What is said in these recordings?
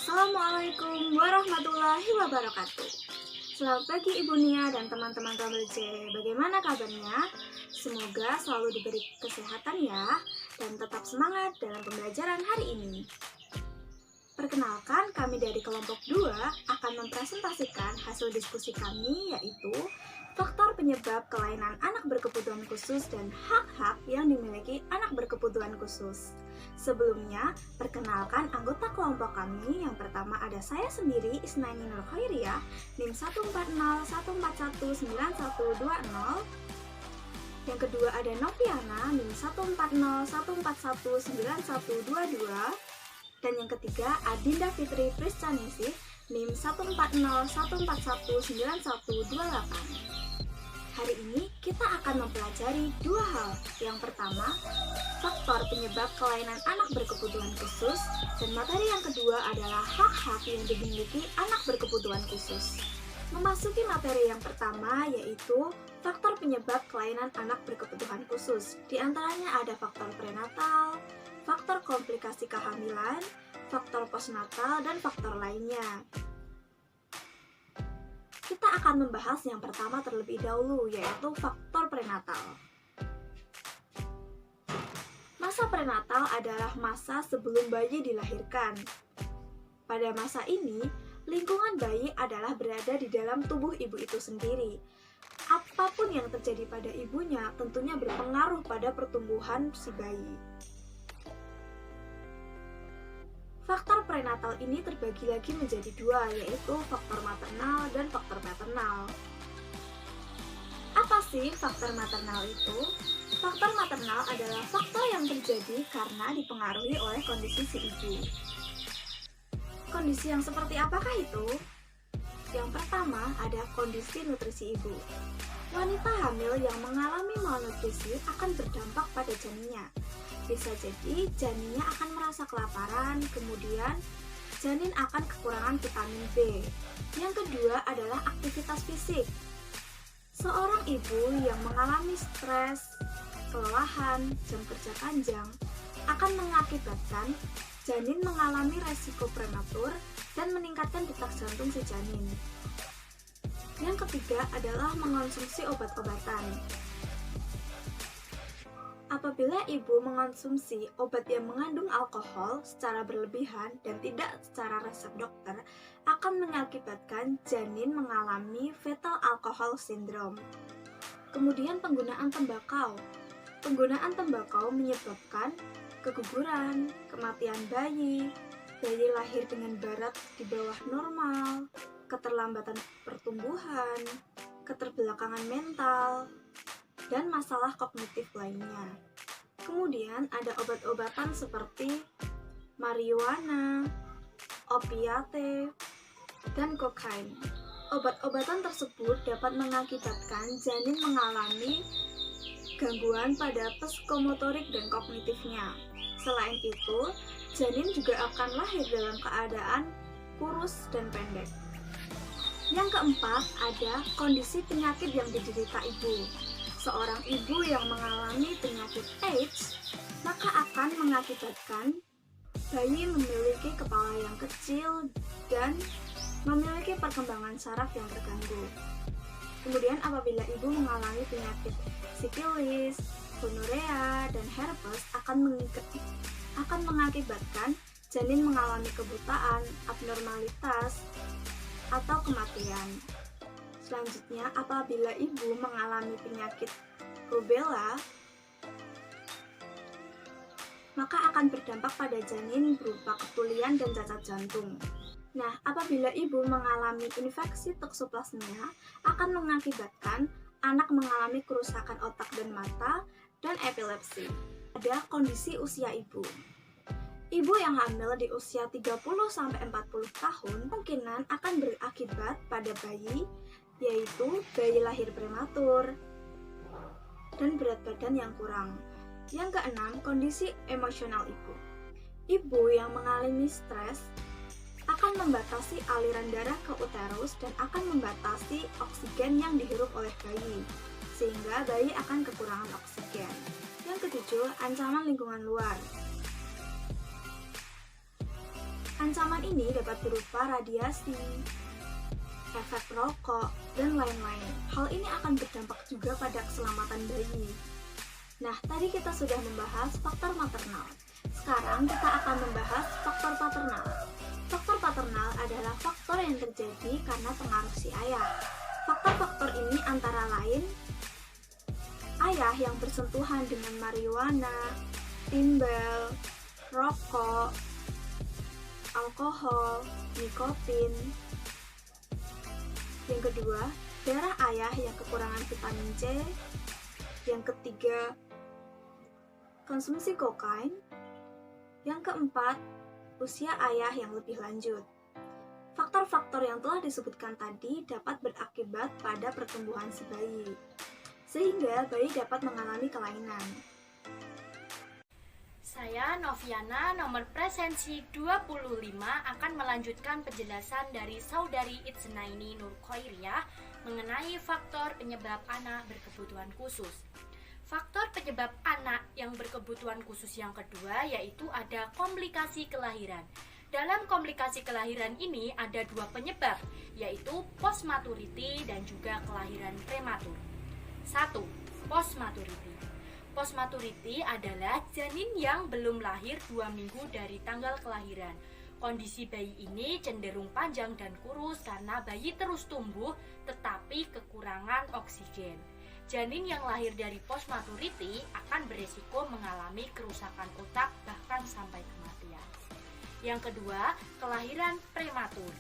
Assalamualaikum warahmatullahi wabarakatuh. Selamat pagi Ibu Nia dan teman-teman KBJ. Bagaimana kabarnya? Semoga selalu diberi kesehatan ya, dan tetap semangat dalam pembelajaran hari ini. Perkenalkan, kami dari kelompok 2 akan mempresentasikan hasil diskusi kami, yaitu faktor penyebab kelainan anak berkebutuhan khusus dan hak-hak yang dimiliki anak berkebutuhan khusus. Sebelumnya, perkenalkan anggota kelompok kami. Yang pertama ada saya sendiri, Isnaini Nur Khairiyah, NIM 14014191120. Yang kedua ada Noviana, NIM 14014191122. Dan yang ketiga, Adinda Fitri Priscaningsih, NIM 14014191128. Hari ini kita akan mempelajari dua hal. Yang pertama, faktor penyebab kelainan anak berkebutuhan khusus, dan materi yang kedua adalah hak-hak yang dimiliki anak berkebutuhan khusus. Memasuki materi yang pertama, yaitu faktor penyebab kelainan anak berkebutuhan khusus. Di antaranya ada faktor prenatal, faktor komplikasi kehamilan, faktor postnatal, dan faktor lainnya. Kita akan membahas yang pertama terlebih dahulu, yaitu faktor prenatal. Masa prenatal adalah masa sebelum bayi dilahirkan. Pada masa ini, lingkungan bayi adalah berada di dalam tubuh ibu itu sendiri. Apapun yang terjadi pada ibunya tentunya berpengaruh pada pertumbuhan si bayi. Faktor prenatal ini terbagi lagi menjadi dua, yaitu faktor maternal dan faktor paternal. Apa sih faktor maternal itu? Faktor maternal adalah faktor yang terjadi karena dipengaruhi oleh kondisi si ibu. Kondisi yang seperti apakah itu? Yang pertama ada kondisi nutrisi ibu. Wanita hamil yang mengalami malnutrisi akan berdampak pada janinnya. Bisa jadi janinnya akan merasa kelaparan, kemudian janin akan kekurangan vitamin B. Yang kedua adalah aktivitas fisik. Seorang ibu yang mengalami stres, kelelahan, jam kerja panjang akan mengakibatkan janin mengalami resiko prematur dan meningkatkan detak jantung si janin. Yang ketiga adalah mengonsumsi obat-obatan. Apabila ibu mengonsumsi obat yang mengandung alkohol secara berlebihan dan tidak secara resep dokter, akan mengakibatkan janin mengalami fetal alcohol syndrome. Kemudian penggunaan tembakau. Penggunaan tembakau menyebabkan keguguran, kematian bayi, bayi lahir dengan berat di bawah normal, keterlambatan pertumbuhan, keterbelakangan mental, dan masalah kognitif lainnya. Kemudian ada obat-obatan seperti marijuana, opiate, dan kokain. Obat-obatan tersebut dapat mengakibatkan janin mengalami gangguan pada psikomotorik dan kognitifnya. Selain itu, janin juga akan lahir dalam keadaan kurus dan pendek. Yang keempat, ada kondisi penyakit yang diderita ibu. Seorang ibu yang mengalami penyakit AIDS, maka akan mengakibatkan bayi memiliki kepala yang kecil dan memiliki perkembangan saraf yang terganggu. Kemudian apabila ibu mengalami penyakit sifilis, gonorea, dan herpes akan mengakibatkan janin mengalami kebutaan, abnormalitas, atau kematian. Selanjutnya, apabila ibu mengalami penyakit rubella, maka akan berdampak pada janin berupa ketulian dan cacat jantung. Nah, apabila ibu mengalami infeksi toksoplasmia, akan mengakibatkan anak mengalami kerusakan otak dan mata, dan epilepsi. Ada kondisi usia ibu. Ibu yang hamil di usia 30-40 tahun kemungkinan akan berakibat pada bayi, yaitu bayi lahir prematur dan berat badan yang kurang. Yang keenam, kondisi emosional ibu. Ibu yang mengalami stres akan membatasi aliran darah ke uterus dan akan membatasi oksigen yang dihirup oleh bayi, sehingga bayi akan kekurangan oksigen. Yang ketujuh, ancaman lingkungan luar. Ancaman ini dapat berupa radiasi, efek rokok, dan lain-lain. Hal ini akan berdampak juga pada keselamatan bayi. Nah, tadi kita sudah membahas faktor maternal. Sekarang kita akan membahas faktor paternal. Faktor paternal adalah faktor yang terjadi karena pengaruh si ayah. Faktor-faktor ini antara lain ayah yang bersentuhan dengan marijuana, timbal, rokok, alkohol, nikotin. Yang kedua, darah ayah yang kekurangan vitamin C. Yang ketiga, konsumsi kokain. Yang keempat, usia ayah yang lebih lanjut. Faktor-faktor yang telah disebutkan tadi dapat berakibat pada pertumbuhan si bayi, sehingga bayi dapat mengalami kelainan. Saya Noviana, nomor presensi 25, akan melanjutkan penjelasan dari Saudari Itsnaini Nur Khairiyah mengenai faktor penyebab anak berkebutuhan khusus. Faktor penyebab anak yang berkebutuhan khusus yang kedua yaitu ada komplikasi kelahiran. Dalam komplikasi kelahiran ini ada dua penyebab, yaitu postmaturity dan juga kelahiran prematur. 1. Postmaturity. Postmaturity adalah janin yang belum lahir 2 minggu dari tanggal kelahiran. Kondisi bayi ini cenderung panjang dan kurus karena bayi terus tumbuh tetapi kekurangan oksigen. Janin yang lahir dari postmaturity akan beresiko mengalami kerusakan otak bahkan sampai kematian. Yang kedua, kelahiran prematur.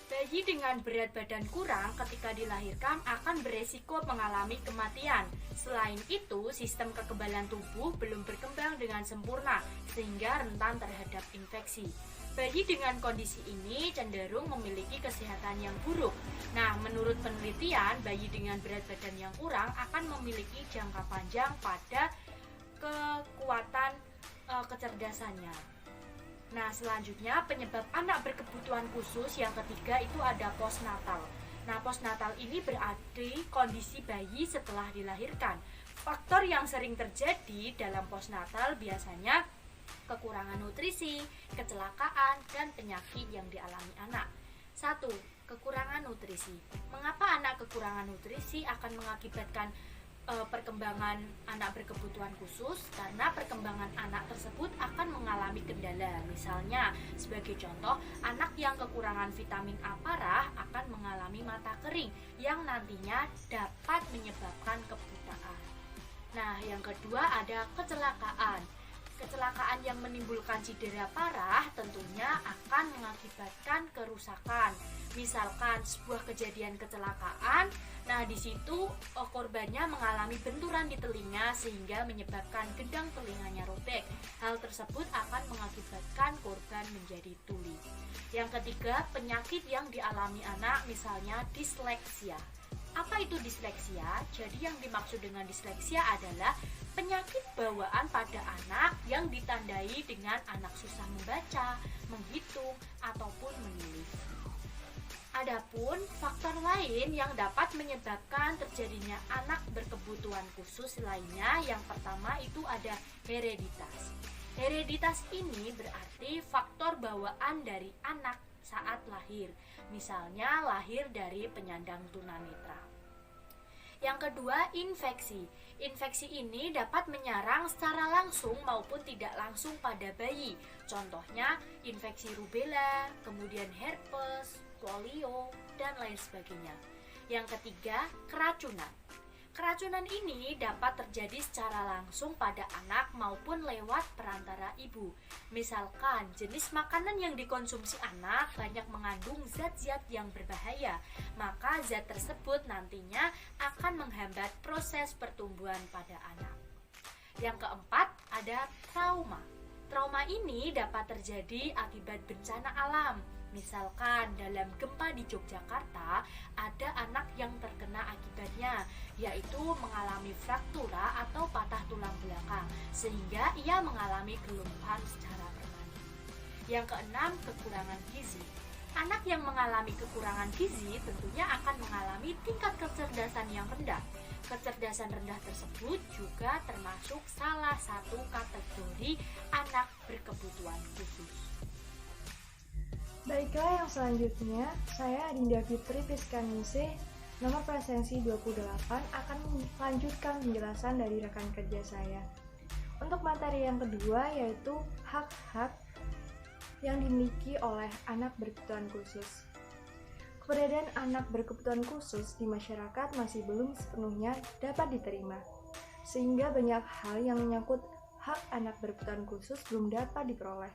Bayi dengan berat badan kurang ketika dilahirkan akan beresiko mengalami kematian. Selain itu, sistem kekebalan tubuh belum berkembang dengan sempurna sehingga rentan terhadap infeksi. Bayi dengan kondisi ini cenderung memiliki kesehatan yang buruk. Nah, menurut penelitian, bayi dengan berat badan yang kurang akan memiliki jangka panjang pada kekuatan kecerdasannya. Nah, selanjutnya penyebab anak berkebutuhan khusus yang ketiga itu ada postnatal. Nah, postnatal ini berarti kondisi bayi setelah dilahirkan. Faktor yang sering terjadi dalam postnatal biasanya kekurangan nutrisi, kecelakaan, dan penyakit yang dialami anak. 1. Kekurangan nutrisi. Mengapa anak kekurangan nutrisi akan mengakibatkan perkembangan anak berkebutuhan khusus? Karena perkembangan anak tersebut akan mengalami kendala. Misalnya, sebagai contoh, anak yang kekurangan vitamin A parah akan mengalami mata kering yang nantinya dapat menyebabkan kebutaan. Nah, yang kedua ada kecelakaan. Kecelakaan yang menimbulkan cedera parah tentunya akan mengakibatkan kerusakan. Misalkan sebuah kejadian kecelakaan, nah di situ korbannya mengalami benturan di telinga sehingga menyebabkan gendang telinganya robek. Hal tersebut akan mengakibatkan korban menjadi tuli. Yang ketiga, penyakit yang dialami anak, misalnya disleksia. Apa itu disleksia? Jadi yang dimaksud dengan disleksia adalah penyakit bawaan pada anak yang ditandai dengan anak susah membaca, menghitung, ataupun menulis. Adapun faktor lain yang dapat menyebabkan terjadinya anak berkebutuhan khusus lainnya, yang pertama itu ada hereditas. Hereditas ini berarti faktor bawaan dari anak saat lahir, misalnya lahir dari penyandang tunanetra. Yang kedua, infeksi. Infeksi ini dapat menyerang secara langsung maupun tidak langsung pada bayi. Contohnya, infeksi rubella, kemudian herpes, polio, dan lain sebagainya. Yang ketiga, keracunan. Keracunan ini dapat terjadi secara langsung pada anak maupun lewat perantara ibu. Misalkan jenis makanan yang dikonsumsi anak banyak mengandung zat-zat yang berbahaya, maka zat tersebut nantinya akan menghambat proses pertumbuhan pada anak. Yang keempat, ada trauma. Trauma ini dapat terjadi akibat bencana alam. Misalkan dalam gempa di Yogyakarta, ada anak yang terkena akibatnya, yaitu mengalami fraktura atau patah tulang belakang, sehingga ia mengalami kelumpuhan secara permanen. Yang keenam, kekurangan gizi. Anak yang mengalami kekurangan gizi tentunya akan mengalami tingkat kecerdasan yang rendah. Kecerdasan rendah tersebut juga termasuk salah satu kategori anak berkebutuhan khusus. Baiklah, yang selanjutnya, saya Adinda Fitri Piskaningsih, nomor presensi 28, akan melanjutkan penjelasan dari rekan kerja saya. Untuk materi yang kedua, yaitu hak-hak yang dimiliki oleh anak berkebutuhan khusus. Keberadaan anak berkebutuhan khusus di masyarakat masih belum sepenuhnya dapat diterima, sehingga banyak hal yang menyangkut hak anak berkebutuhan khusus belum dapat diperoleh.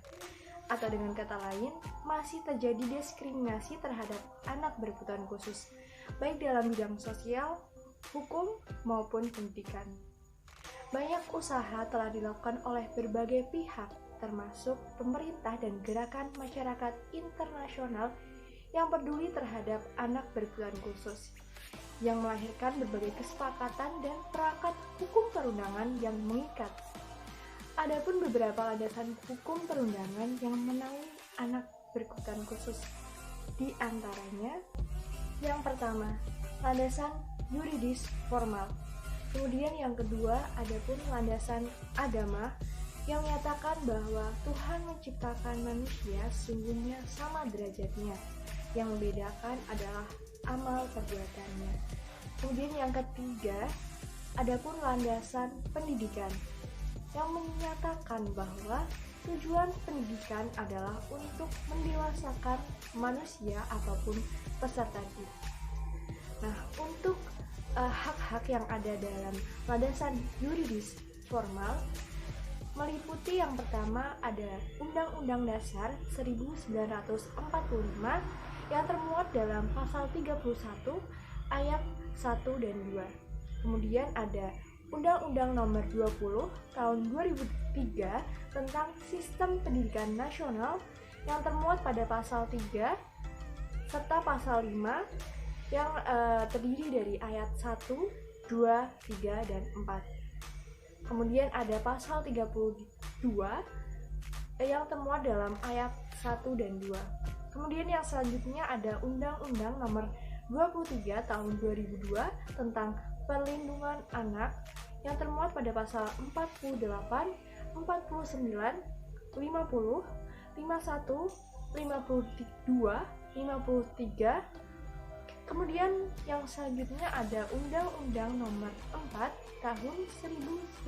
Atau dengan kata lain, masih terjadi diskriminasi terhadap anak berkebutuhan khusus, baik dalam bidang sosial, hukum, maupun pendidikan. Banyak usaha telah dilakukan oleh berbagai pihak, termasuk pemerintah dan gerakan masyarakat internasional yang peduli terhadap anak berkebutuhan khusus, yang melahirkan berbagai kesepakatan dan perangkat hukum perundangan yang mengikat. Adapun beberapa landasan hukum perundangan yang menaungi anak berkebutuhan khusus, di antaranya yang pertama, landasan yuridis formal. Kemudian yang kedua, adapun landasan agama yang menyatakan bahwa Tuhan menciptakan manusia sesungguhnya sama derajatnya. Yang membedakan adalah amal perbuatannya. Kemudian yang ketiga, adapun landasan pendidikan yang menyatakan bahwa tujuan pendidikan adalah untuk mendewasakan manusia ataupun peserta didik. Nah, untuk hak-hak yang ada dalam landasan yuridis formal meliputi yang pertama ada Undang-Undang Dasar 1945 yang termuat dalam pasal 31 ayat 1 dan 2. Kemudian ada Undang-Undang Nomor 20 Tahun 2003 tentang Sistem Pendidikan Nasional yang termuat pada pasal 3 serta pasal 5 yang terdiri dari ayat 1, 2, 3, dan 4. Kemudian ada pasal 32 yang termuat dalam ayat 1 dan 2. Kemudian yang selanjutnya ada Undang-Undang Nomor 23 Tahun 2002 tentang Perlindungan Anak yang termuat pada pasal 48, 49, 50, 51, 52, 53. Kemudian yang selanjutnya ada Undang-Undang Nomor 4 Tahun 1997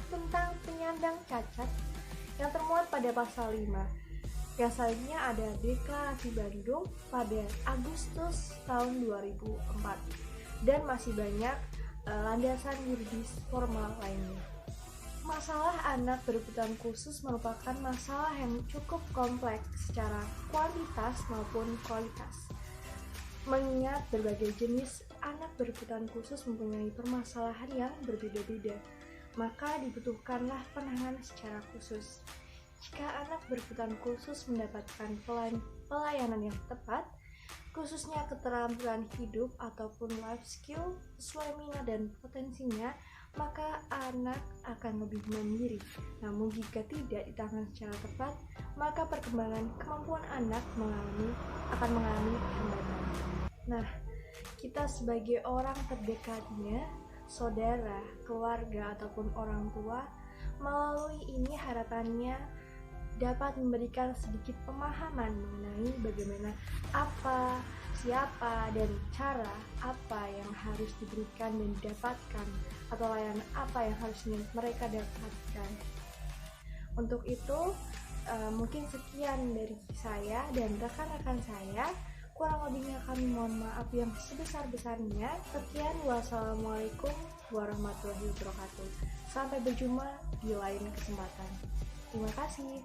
tentang penyandang cacat yang termuat pada pasal 5. Yang selanjutnya ada Deklarasi Bandung pada Agustus tahun 2004 dan masih banyak landasan yuridis formal lainnya. Masalah anak berkebutuhan khusus merupakan masalah yang cukup kompleks secara kuantitas maupun kualitas. Mengingat berbagai jenis anak berkebutuhan khusus mempunyai permasalahan yang berbeda-beda, maka dibutuhkanlah penanganan secara khusus. Jika anak berkebutuhan khusus mendapatkan pelayanan yang tepat, khususnya keterampilan hidup ataupun life skill sesuai minat dan potensinya, maka anak akan lebih mandiri. Namun jika tidak ditangani secara tepat, maka perkembangan kemampuan anak akan mengalami hambatan. Nah, kita sebagai orang terdekatnya, saudara, keluarga, ataupun orang tua, melalui ini harapannya dapat memberikan sedikit pemahaman mengenai bagaimana apa, siapa, dan cara apa yang harus diberikan dan didapatkan, atau layanan apa yang harusnya mereka dapatkan. Untuk itu, mungkin sekian dari saya dan rekan-rekan saya. Kurang lebihnya kami mohon maaf yang sebesar-besarnya. Sekian, wassalamualaikum warahmatullahi wabarakatuh. Sampai berjumpa di lain kesempatan. Terima kasih.